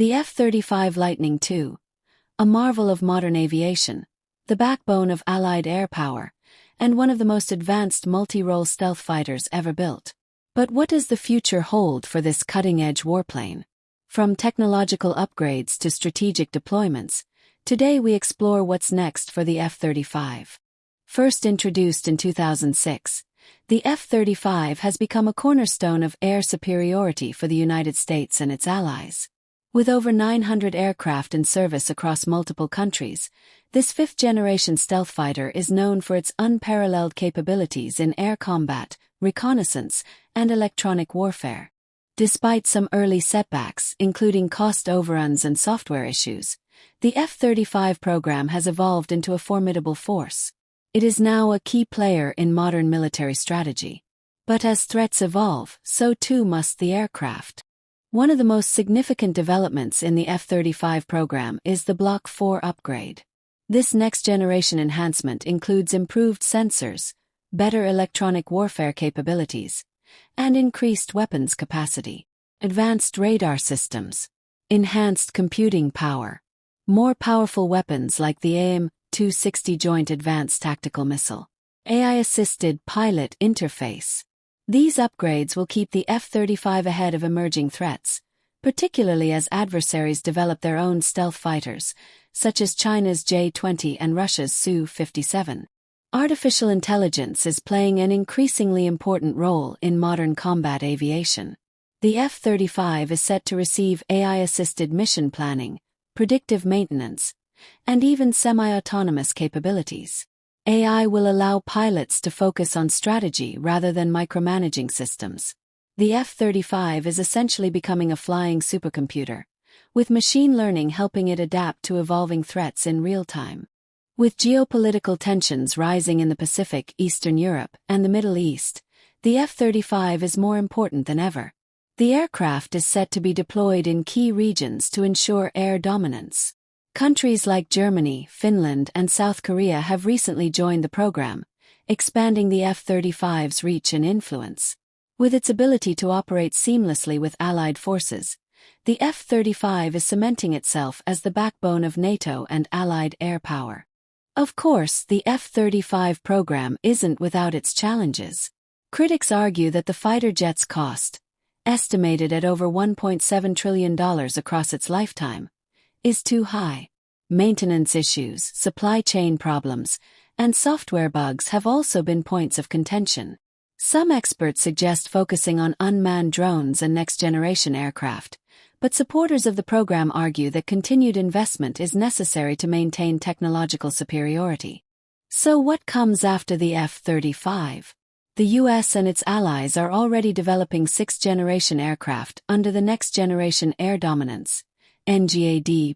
The F-35 Lightning II, a marvel of modern aviation, the backbone of Allied air power, and one of the most advanced multi-role stealth fighters ever built. But what does the future hold for this cutting-edge warplane? From technological upgrades to strategic deployments, today we explore what's next for the F-35. First introduced in 2006, the F-35 has become a cornerstone of air superiority for the United States and its allies. With over 900 aircraft in service across multiple countries, this fifth-generation stealth fighter is known for its unparalleled capabilities in air combat, reconnaissance, and electronic warfare. Despite some early setbacks, including cost overruns and software issues, the F-35 program has evolved into a formidable force. It is now a key player in modern military strategy. But as threats evolve, so too must the aircraft. One of the most significant developments in the F-35 program is the Block 4 upgrade. This next-generation enhancement includes improved sensors, better electronic warfare capabilities, and increased weapons capacity, advanced radar systems, enhanced computing power, more powerful weapons like the AIM-260 Joint Advanced Tactical Missile, AI-assisted pilot interface. These upgrades will keep the F-35 ahead of emerging threats, particularly as adversaries develop their own stealth fighters, such as China's J-20 and Russia's Su-57. Artificial intelligence is playing an increasingly important role in modern combat aviation. The F-35 is set to receive AI-assisted mission planning, predictive maintenance, and even semi-autonomous capabilities. AI will allow pilots to focus on strategy rather than micromanaging systems. The F-35 is essentially becoming a flying supercomputer, with machine learning helping it adapt to evolving threats in real time. With geopolitical tensions rising in the Pacific, Eastern Europe, and the Middle East, the F-35 is more important than ever. The aircraft is set to be deployed in key regions to ensure air dominance. Countries like Germany, Finland, and South Korea have recently joined the program, expanding the F-35's reach and influence. With its ability to operate seamlessly with Allied forces, the F-35 is cementing itself as the backbone of NATO and Allied air power. Of course, the F-35 program isn't without its challenges. Critics argue that the fighter jet's cost, estimated at over $1.7 trillion across its lifetime, is too high. Maintenance issues, supply chain problems, and software bugs have also been points of contention. Some experts suggest focusing on unmanned drones and next-generation aircraft, but supporters of the program argue that continued investment is necessary to maintain technological superiority. So what comes after the F-35? The US and its allies are already developing sixth-generation aircraft under the Next Generation Air Dominance (NGAD)